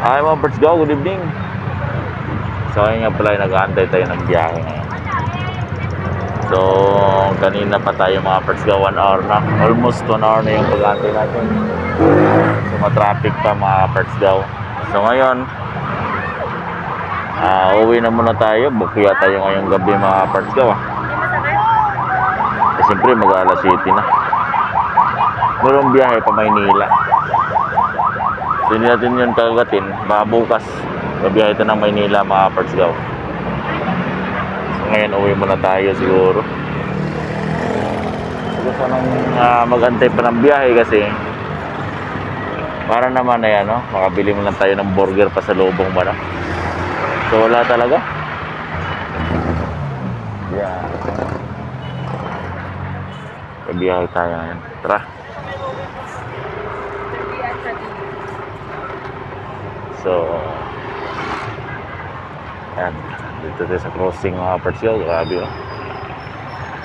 Hi mga Perts Go, good evening. So ngayon nga pala nag-aantay tayo ng biyahe ngayon. So kanina pa tayo mga Perts Go, 1 hour na. Almost 1 hour na yung pag-aantay natin. So ma-traffic pa mga Perts Go. So ngayon uwi na muna tayo. Bukuya tayo ngayong gabi mga Perts Go. Siyempre mag-alas City na. Merong biyahe pa Maynila. So hindi natin yun kagatin. Baka bukas babiyahe ito ng Maynila mga Perts Go. So ngayon uwi muna tayo siguro. Gusto nang mag-antay pa ng biyahe kasi para naman na yan, no? Makabili mo lang tayo ng burger pa sa lubong ba, no? So wala talaga. Yeah. Babiyahe tayo ngayon. Tara. So yan, dito tayo sa crossing mga Perts Go. Grabe, oh.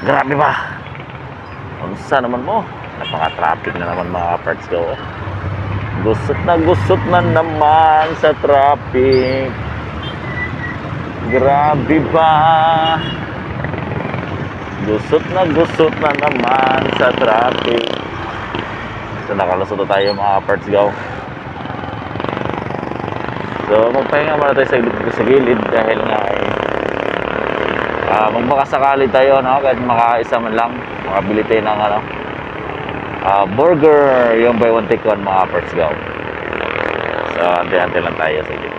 Grabe ba? Unsa naman mo? Napaka-traffic na naman mga Perts Go. Gusot na naman sa traffic. Grabe ba? Gusot na naman sa traffic. So nakalusot na tayo mga Perts Go. So magpahinga muna tayo sa gilid dahil nga magbakasakali tayo, no? Kahit makaisa man lang makabili tayo ng burger, yung buy one take one mga Perts Go. So antay-antay lang tayo sa gilid.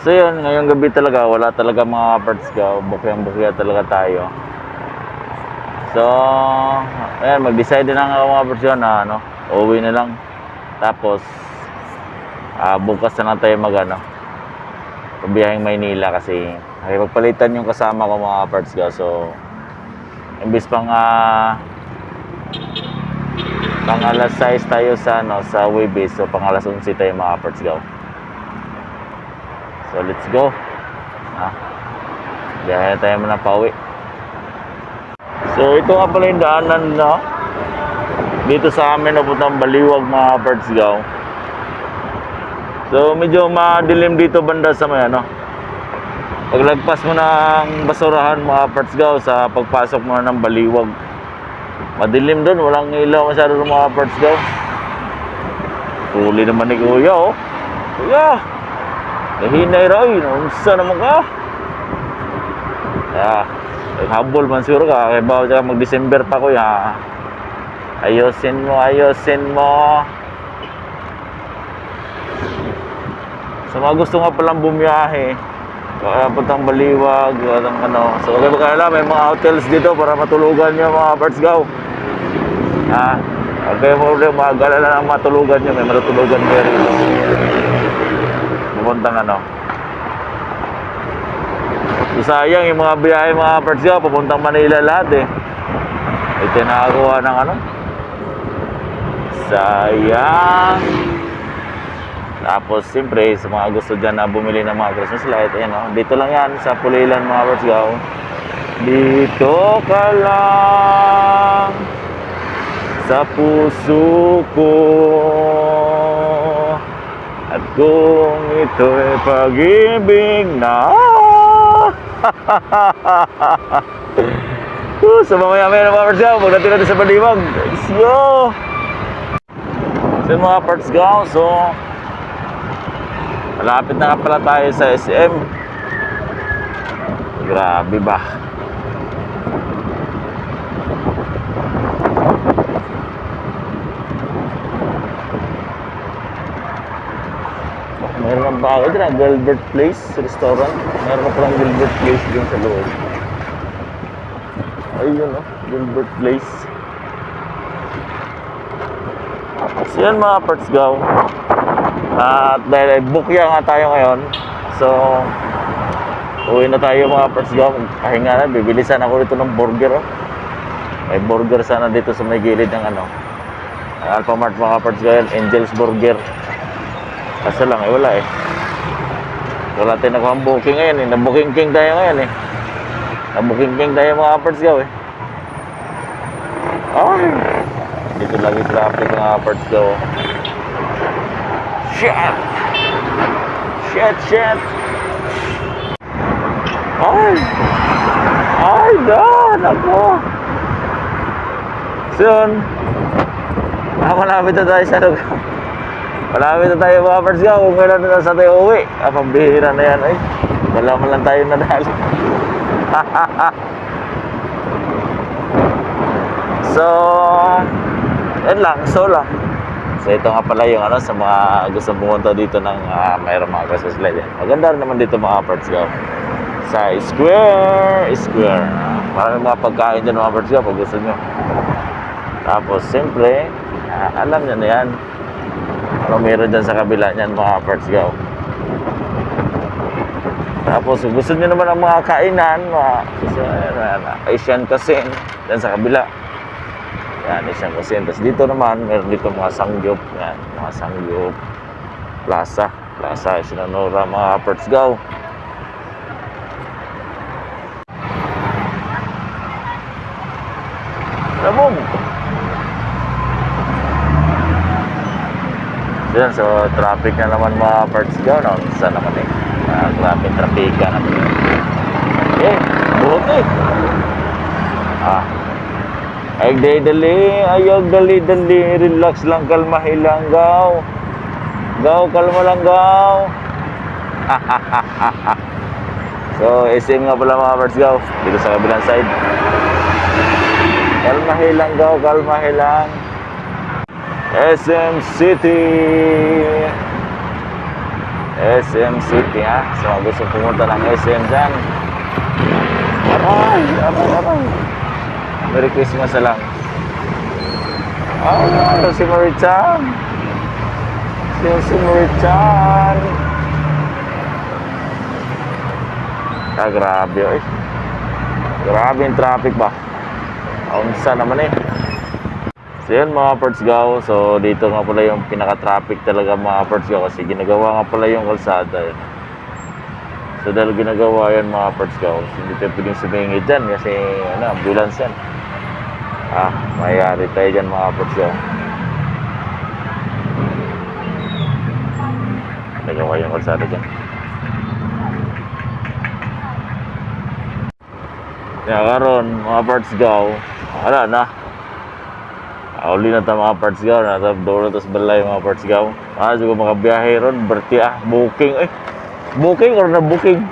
So yun, ngayong gabi talaga wala talaga mga Perts Go, bukyang-bukya talaga tayo. So ayan, mag-decide na nga mga Perts Go na uwi na lang. Tapos bukas na lang tayo pabiyaheng Maynila kasi magpalitan yung kasama ko mga Perts Go. So imbis pang alas 6 tayo sa Webis, so pang alas 11 tayo mga Perts Go. So let's go. Biyahe tayo muna pauwi. So ito nga pala yung daanan dito sa amin napuntang Baliwag mga Perts Go. So medyo madilim dito banda sa may paglagpas mo ng basurahan mga Perts Go sa pagpasok mo ng Baliwag. Madilim doon, walang ilaw masyado ng mga Perts Go. Huli naman ni Kuya, oh. Kuya, nahinay rin, unsa naman ka? Habol man siguro ka, kaya bawa ka mag-December pa Kuya. Ayosin mo. Sa mga gusto nga palang bumiyahe, puntang Baliwag, so okay ba kaya may mga hotels dito para matulugan nyo mga Perts Go. Okay mo rin, mag-alala ng matulugan nyo, may matulugan kayo rin. Pupuntang so, sayang yung mga biyahe mga Perts Go, pupuntang Manila lahat ito nakakuha ng sayang. Tapos siyempre sa mga gusto dyan na bumili ng mga Christmas light, dito lang yan sa Pulilan mga Perts Go. Dito ka lang sa puso ko, at kung ito'y pag-ibig na sa mamaya-maya ng mga Perts Go, pagdating natin sa Baliwag. So mga Perts Go, so malapit na pala tayo sa SM. Grabe ba? Meron ba ako dyan? Gilbert Place Restaurant. Meron pa lang Gilbert Place din sa loob. Ayun Gilbert Place. So yan mga Perts Go. At dahil bukya nga tayo ngayon, so uwi na tayo mga Perts Go. Pahinga na, bibilisan ako dito ng burger. May burger sana dito sa may gilid ng Alphamart mga Perts Go, Angel's Burger. Kaso lang wala wala tayong nakuha booking ngayon na-booking king tayo ngayon na-booking king tayo mga Perts Go dito lagi traffic mga Perts Go. Shit! Shit, shit! Ay! Ay, nako! Soon, malapit na tayo sa lugar. Malapit na tayo mga parts ka. Kung kailan na sa tayo uwi. Pambihira na yan. Ay, wala man lang tayo nadali. So, yun lang. So lang. So, ito nga pala yung ano, sa mga gusto pumunta dito ng mayroong mga Christmas light. Maganda rin naman dito mga parts ka. Sa Square. Maraming mga pagkain dyan mga parts ka pag gusto nyo. Tapos, siyempre, alam nyo na yan. Ano meron dyan sa kabila niyan mga parts ka. Tapos, kung gusto nyo naman ang mga kainan, Asian cuisine, dyan sa kabila. Yan, Asian cuisine. Tapos dito naman, meron dito mga sangyup. Yan, mga sangyup. Plaza, Sinanora, mga parts ka. Ramon! Yan, so traffic na naman mga parts ka. No? Saan naman eh? Grabe traffic naman eh. Buhot eh. Ayog dali, relax lang, kalmahin lang, gaw, kalma lang, gaw. So, SM nga pala mga parts, gaw, dito sa kabilang side. Kalmahin lang, gaw, kalmahin lang. SM City, ha? So, gusto pumunta ng SM dyan. Aray. Merry Christmas na lang. Si Marichan. Si Marichan. Grabe, eh. Grabe yung traffic ba? Unsa naman eh. So yun mga parts gaw. So dito nga pala yung pinaka-traffic talaga mga parts gaw. Kasi ginagawa nga pala yung kalsada yun. So dahil ginagawa yan mga parts gaw, hindi tayo pwedeng sumingit dyan kasi ambulance yan. Mayayari tayo dyan mga parts gaw. Nagawa yung kalsada dyan. Kaya karon mga parts gaw, wala na. Uli na tayo mga parts gaw. Doon na tapos balay mga parts gaw. Siguro makabiyahe ron. Berti booking. Booking or na-booking?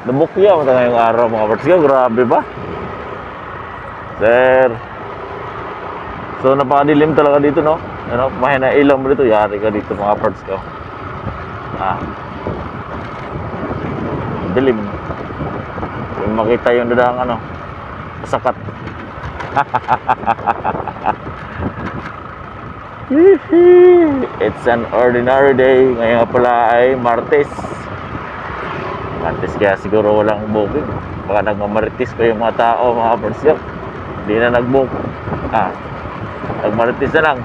Na-book yan mata ngayong araw mga parts gaw. Grabe ba? Sir. So napakadilim talaga dito, no? Mahina ilang mo dito. Yari ka dito mga parts gaw. Dilim. Yung makita yung dadang sakat. It's an ordinary day. Ngayon pala ay Martes. Kaya siguro walang booking. Baka nagmamaritis pa yung mga tao, mga parts gaw. Hindi na nag-book. Nagmaritis na lang.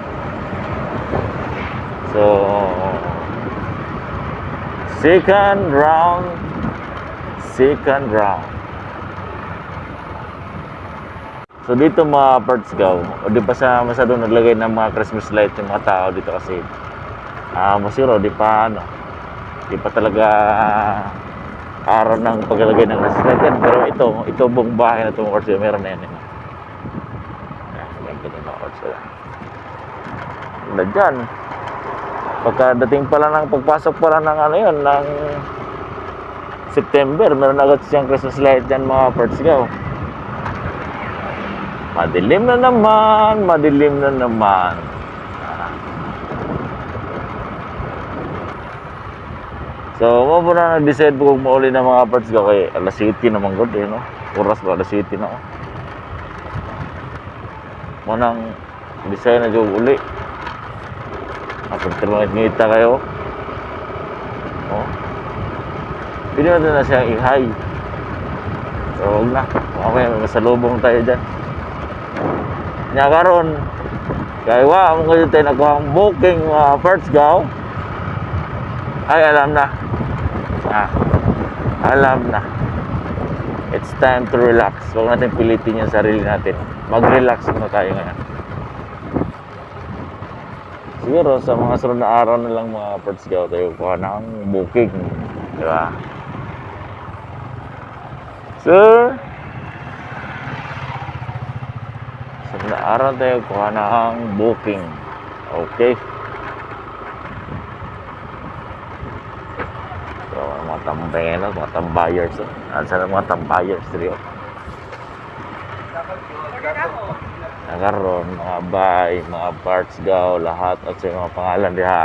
So second round. So dito mga parts gaw, o di pa sa masyadong naglagay ng mga Christmas light yung mga tao dito kasi masiro, di pa talaga araw ng paglalagay ng Christmas light yan. Pero ito buong bahay na itong parts gaw, meron na yan. Yan mga parts gaw. Wala dyan. Pagkadating pala ng pagpasok pala ng ng September, meron agad siyang Christmas light dyan mga parts gaw. Madilim na naman. So, mo na nag-decide kung mauli na mga parts gaw kay alas 7 naman gud no. Oras ba alas 7 na. Mo nang decide na jud uli. Ako ngita kayo. Pwede na siya i-high. So, huwag na. Okay, masalubong tayo dyan. Nya karon kaya mo ngayon tayo nakuha ang booking parts gaw. Ay, alam na. It's time to relax. Huwag natin pilitin yung sarili natin. Mag-relax muna tayo ngayon. Siguro sa mga sunod na araw na lang mga parts gaw tayo kuha ng booking. Di ba? Sir, sunod na araw tayo kuha ng booking. Okay. So, mga tambayan, mga tambayers. Saan ang mga tambayers? Seryo. Nagaroon, mga bahay, mga parts gaw, lahat at sa mga pangalan diha.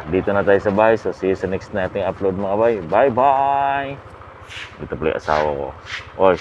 Dito na tayo sa bahay. So, see you sa next nating upload mga bay. Bye-bye! Dito pala yung asawa ko. Oy,